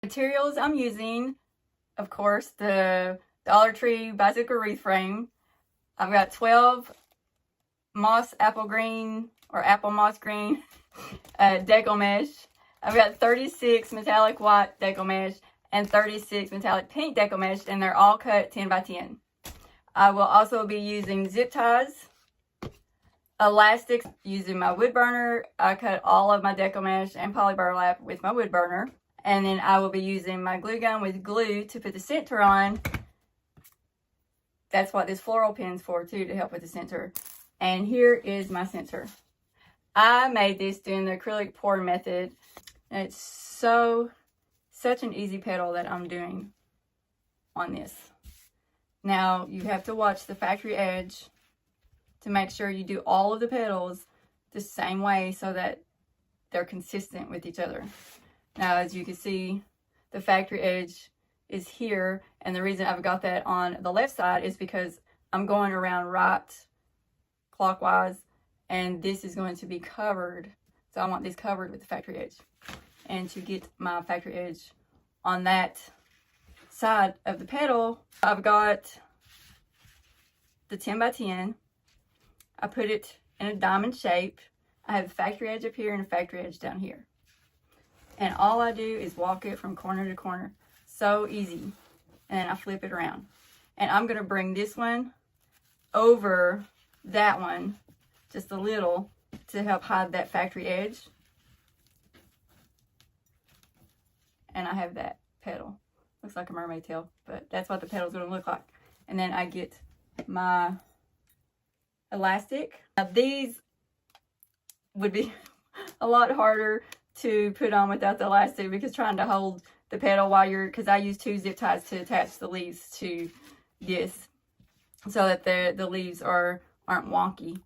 Materials I'm using, of course, the Dollar Tree bicycle wreath frame. I've got 12 moss apple green or apple moss green Deco mesh. I've got 36 metallic white Deco mesh and 36 metallic pink Deco mesh, and they're all cut 10 by 10. I will also be using zip ties, elastics, using my Woodburner. I cut all of my Deco mesh and poly burlap with my Woodburner. And then I will be using my glue gun with glue to put the center on. That's what this floral pin's for too, to help with the center. And here is my center. I made this doing the acrylic pouring method. And it's such an easy petal that I'm doing on this. Now you have to watch the factory edge to make sure you do all of the petals the same way so that they're consistent with each other. Now, as you can see, the factory edge is here, and the reason I've got that on the left side is because I'm going around right clockwise, and this is going to be covered. So I want this covered with the factory edge. And to get my factory edge on that side of the petal, I've got the 10 by 10. I put it in a diamond shape. I have a factory edge up here and a factory edge down here. And all I do is walk it from corner to corner. So easy. And then I flip it around. And I'm going to bring this one over that one just a little to help hide that factory edge. And I have that petal. Looks like a mermaid tail, but that's what the petal's going to look like. And then I get my elastic. Now these would be a lot harder to put on without the elastic, because trying to hold the petal while because I use 2 zip ties to attach the leaves to this so that the leaves aren't wonky.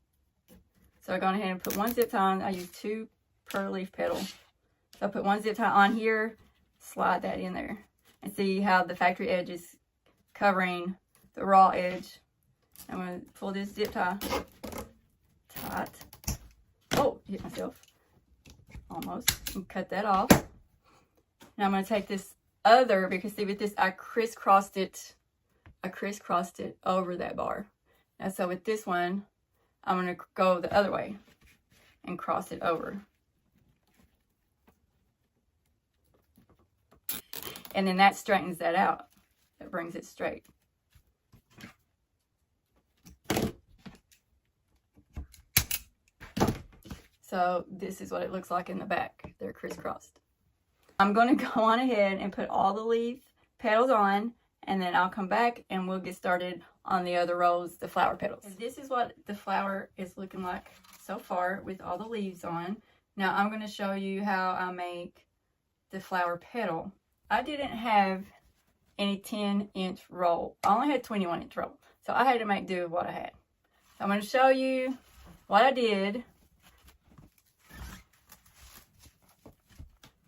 So I go ahead and put 1 zip tie on. I use 2 per leaf petal. So I put 1 zip tie on here, slide that in there, and see how the factory edge is covering the raw edge. I'm going to pull this zip tie tight. Oh, hit myself. Almost. And cut that off. Now I'm going to take this other, because see with this I crisscrossed it over that bar. And so with this one I'm going to go the other way and cross it over. And then that straightens that out. That brings it straight. So this is what it looks like in the back. They're crisscrossed. I'm going to go on ahead and put all the leaf petals on, and then I'll come back and we'll get started on the other rows, the flower petals. And this is what the flower is looking like so far with all the leaves on. Now I'm going to show you how I make the flower petal. I didn't have any 10-inch roll. I only had 21-inch roll. So I had to make do with what I had. So I'm going to show you what I did.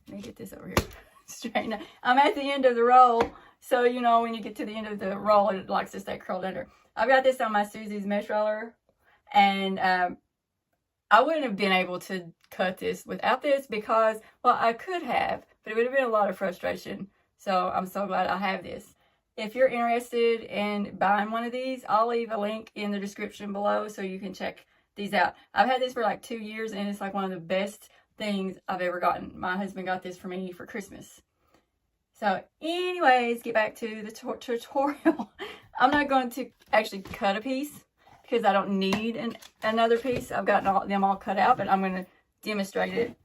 Let me get this over here. Straighten up. I'm at the end of the roll. So, you know, when you get to the end of the roll, it likes to stay curled under. I've got this on my Susie's mesh roller. And I wouldn't have been able to cut this without this because, well, I could have, but it would have been a lot of frustration. So I'm so glad I have this. If you're interested in buying one of these, I'll leave a link in the description below so you can check these out. I've had this for like 2 years, and it's like one of the best things I've ever gotten. My husband got this for me for Christmas. So anyways, get back to the tutorial. I'm not going to actually cut a piece because I don't need another piece. I've got them all cut out, but I'm going to demonstrate it.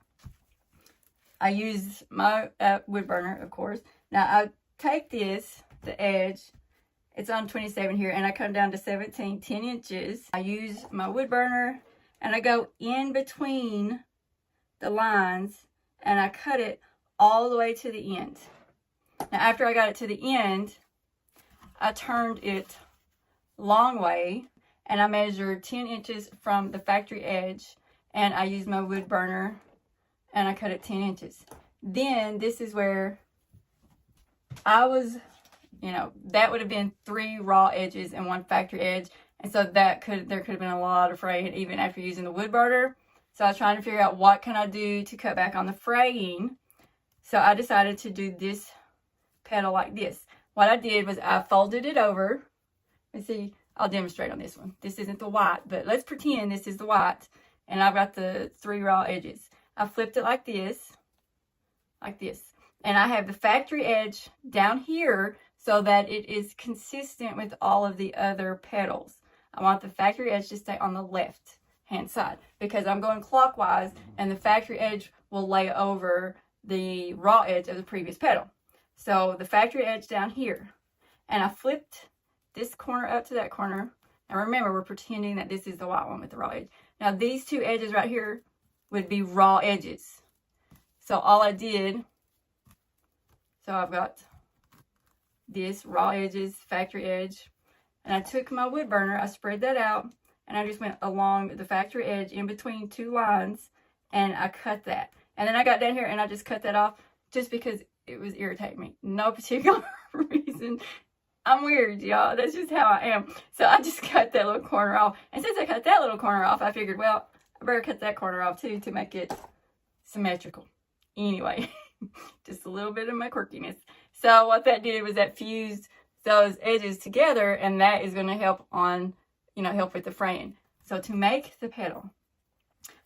I use my Woodburner, of course. Now I take this, the edge, it's on 27 here, and I cut it down to 10 inches. I use my Woodburner, and I go in between the lines, and I cut it all the way to the end. Now after I got it to the end, I turned it long way, and I measured 10 inches from the factory edge, and I used my Woodburner, and I cut it 10 inches. Then this is where I was, you know, that would have been 3 raw edges and 1 factory edge, and so there could have been a lot of fraying even after using the Woodburner. So I was trying to figure out what can I do to cut back on the fraying. So I decided to do this petal like this. What I did was I folded it over. Let's see, I'll demonstrate on this one. This isn't the white, but let's pretend this is the white. And I've got the 3 raw edges. I flipped it like this. And I have the factory edge down here so that it is consistent with all of the other petals. I want the factory edge to stay on the left hand side because I'm going clockwise, and the factory edge will lay over the raw edge of the previous petal. So the factory edge down here, and I flipped this corner up to that corner. And remember, we're pretending that this is the white one with the raw edge. Now these 2 edges right here would be raw edges. So all I did, so I've got this raw edges, factory edge, and I took my wood burner, I spread that out, and I just went along the factory edge in between 2 lines, and I cut that. And then I got down here and I just cut that off just because it was irritating me. No particular reason. I'm weird, y'all. That's just how I am. So I just cut that little corner off. And since I cut that little corner off, I figured, well, I better cut that corner off too to make it symmetrical. Anyway, just a little bit of my quirkiness. So what that did was that fused those edges together, and that is going to help on, help with the fraying. So to make the petal,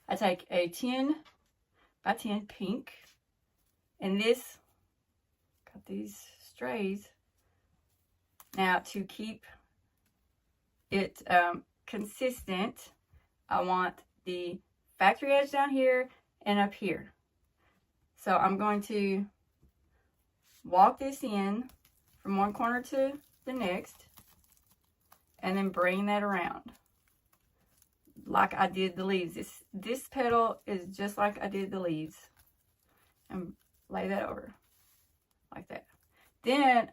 I take a 10 by 10 pink, and this, got these strays. Now to keep it consistent, I want the factory edge down here and up here. So I'm going to walk this in from one corner to the next, and then bring that around like I did the leaves. This petal is just like I did the leaves, and lay that over like that. Then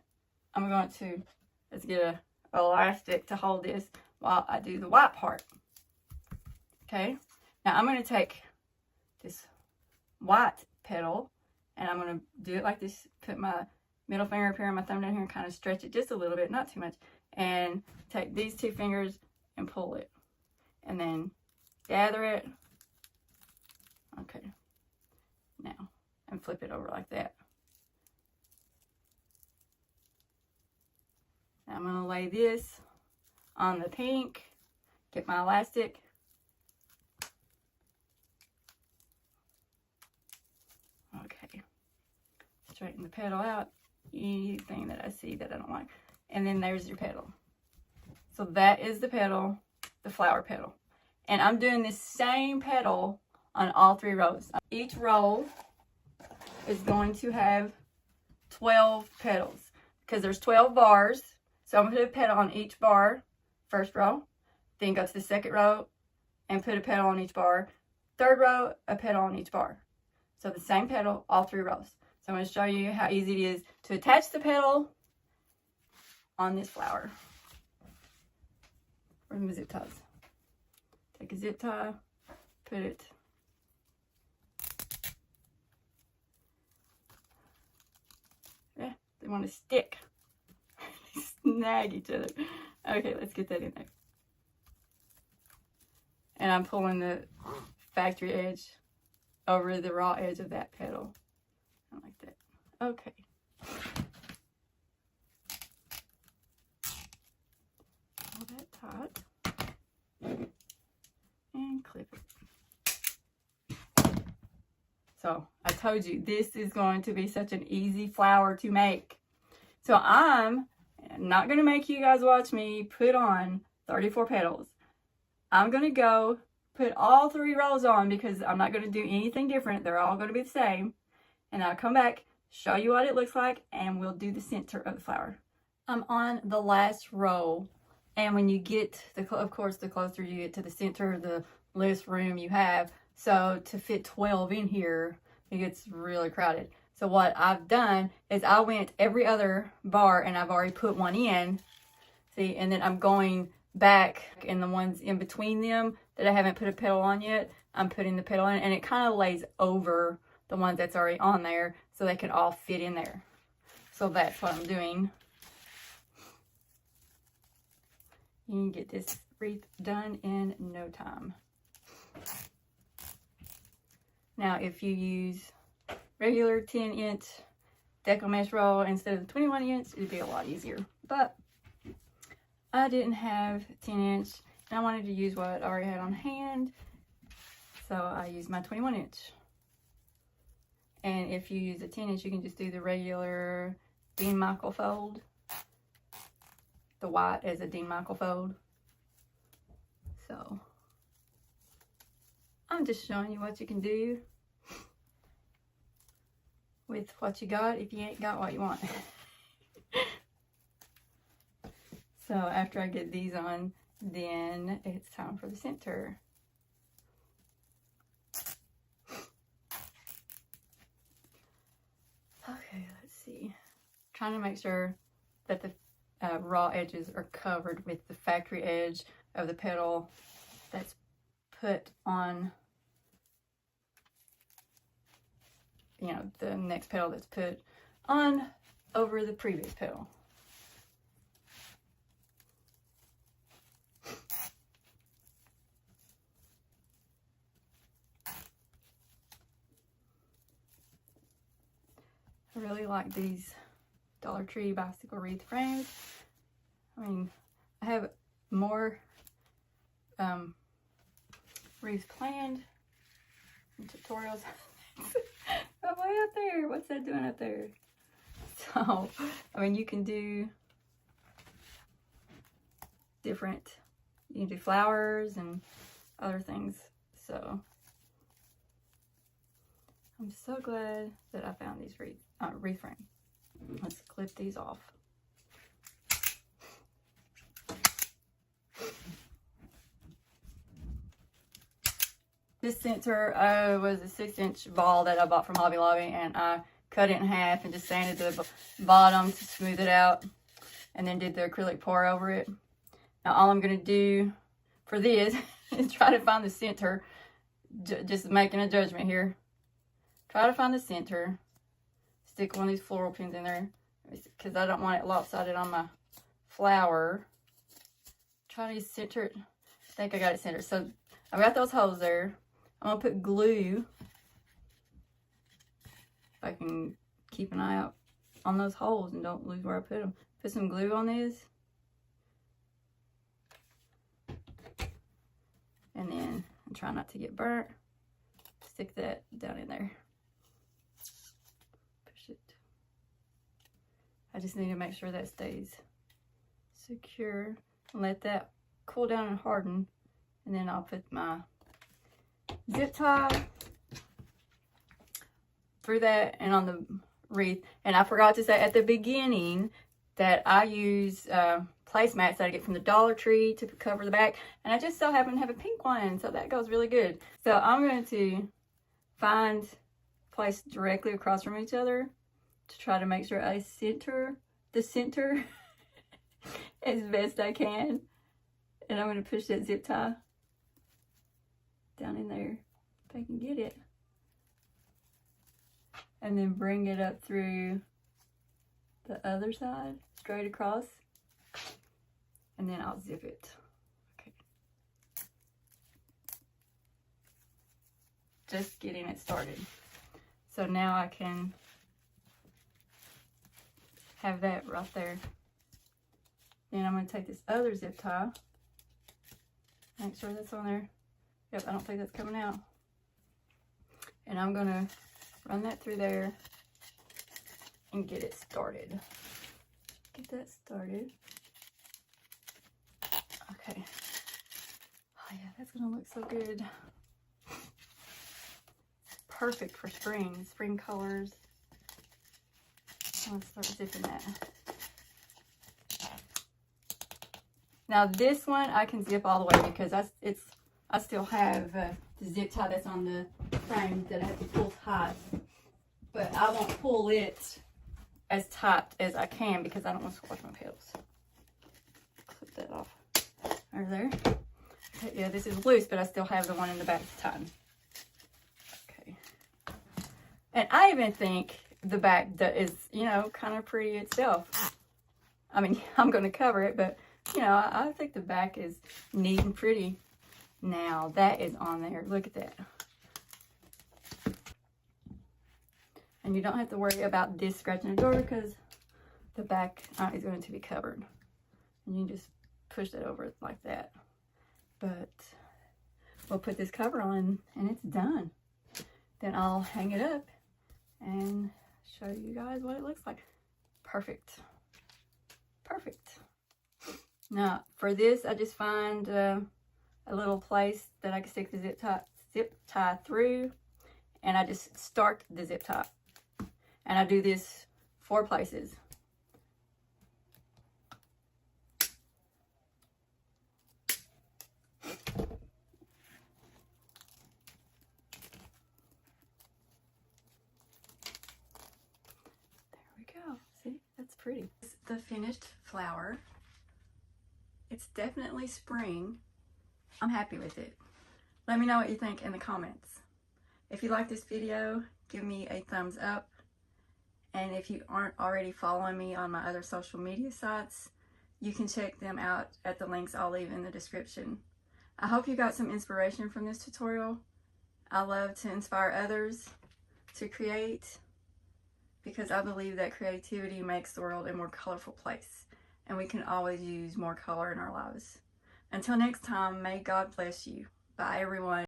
I'm going to, let's get a elastic to hold this while I do the white part. Okay, now I'm going to take this white petal, and I'm going to do it like this. Put my middle finger up here and my thumb down here and kind of stretch it just a little bit, not too much, and take these 2 fingers and pull it, and then gather it. Okay, now, and flip it over like that. Now I'm going to lay this on the pink, get my elastic, okay, straighten the petal out, anything that I see that I don't like, and then there's your petal. So that is the petal, the flower petal. And I'm doing this same petal on all 3 rows. Each row is going to have 12 petals because there's 12 bars. So I'm going to put a petal on each bar, first row, then go to the second row and put a petal on each bar. Third row, a petal on each bar. So the same petal, all 3 rows. So I'm going to show you how easy it is to attach the petal on this flower. Where's my zip ties? Take a zip tie, put it they want to stick. Snag each other. Okay, let's get that in there. And I'm pulling the factory edge over the raw edge of that petal. Like that. Okay. Pull that taut. And clip it. So, I told you, this is going to be such an easy flower to make. So, I'm not going to make you guys watch me put on 34 petals. I'm going to go put all 3 rows on because I'm not going to do anything different. They're all going to be the same. And I'll come back, show you what it looks like, and we'll do the center of the flower. I'm on the last row. And when you get, of course, the closer you get to the center, the less room you have. So to fit 12 in here, it gets really crowded. So what I've done is I went every other bar and I've already put one in. See, and then I'm going back in the ones in between them that I haven't put a petal on yet. I'm putting the petal in, and it kind of lays over the ones that's already on there so they can all fit in there. So that's what I'm doing. You can get this wreath done in no time. Now, if you use regular 10-inch Deco mesh roll instead of the 21-inch, it'd be a lot easier. But I didn't have 10-inch, and I wanted to use what I already had on hand, so I used my 21-inch. And if you use a 10-inch, you can just do the regular Dean Michael fold, the white as a Dean Michael fold. So I'm just showing you what you can do with what you got if you ain't got what you want. So after I get these on, then it's time for the center. Okay, let's see. Trying to make sure that the raw edges are covered with the factory edge of the petal that's put on, you know, the next petal that's put on over the previous petal. I really like these Dollar Tree bicycle wreath frames. I mean, I have more wreaths planned and tutorials. Oh, way up there. What's that doing up there? So, I mean, you can do different, you can do flowers and other things. So, I'm so glad that I found these wreath frames. Let's clip these off. This center was a 6-inch ball that I bought from Hobby Lobby, and I cut it in half and just sanded the bottom to smooth it out, and then did the acrylic pour over it. Now all I'm going to do for this is try to find the center, just making a judgment here. Try to find the center, stick one of these floral pins in there, because I don't want it lopsided on my flower. Try to center it. I think I got it centered. So I've got those holes there. I'm going to put glue, if I can keep an eye out on those holes and don't lose where I put them. Put some glue on this. And then try not to get burnt. Stick that down in there. Push it. I just need to make sure that stays secure. And let that cool down and harden. And then I'll put my zip tie through that and on the wreath. And I forgot to say at the beginning that I use placemats that I get from the Dollar Tree to cover the back, and I just so happen to have a pink one, so that goes really good. So I'm going to find place directly across from each other to try to make sure I center the center as best I can, and I'm going to push that zip tie down in there if I can get it, and then bring it up through the other side straight across, and then I'll zip it. Okay, just getting it started. So now I can have that right there. Then I'm going to take this other zip tie, make sure that's on there. Yep, I don't think that's coming out. And I'm going to run that through there and get it started. Get that started. Okay. Oh yeah, that's going to look so good. Perfect for spring. Spring colors. Let's start zipping that. Now this one I can zip all the way because I still have the zip tie that's on the frame that I have to pull tight. But I won't pull it as tight as I can because I don't want to squash my petals. Clip that off. Over there. Okay, yeah, this is loose, but I still have the one in the back tightened. Okay. And I even think the back that is, you know, kind of pretty itself. I mean, I'm going to cover it, but, you know, I think the back is neat and pretty. Now, that is on there. Look at that. And you don't have to worry about this scratching the door because the back is going to be covered. And you just push that over like that. But we'll put this cover on and it's done. Then I'll hang it up and show you guys what it looks like. Perfect. Perfect. Now for this, I just find a little place that I can stick the zip tie through, and I just start the zip tie. And I do this 4 places. See, that's pretty. It's the finished flower. It's definitely spring. I'm happy with it. Let me know what you think in the comments. If you like this video, give me a thumbs up. And if you aren't already following me on my other social media sites, you can check them out at the links I'll leave in the description. I hope you got some inspiration from this tutorial. I love to inspire others to create, because I believe that creativity makes the world a more colorful place, and we can always use more color in our lives. Until next time, may God bless you. Bye, everyone.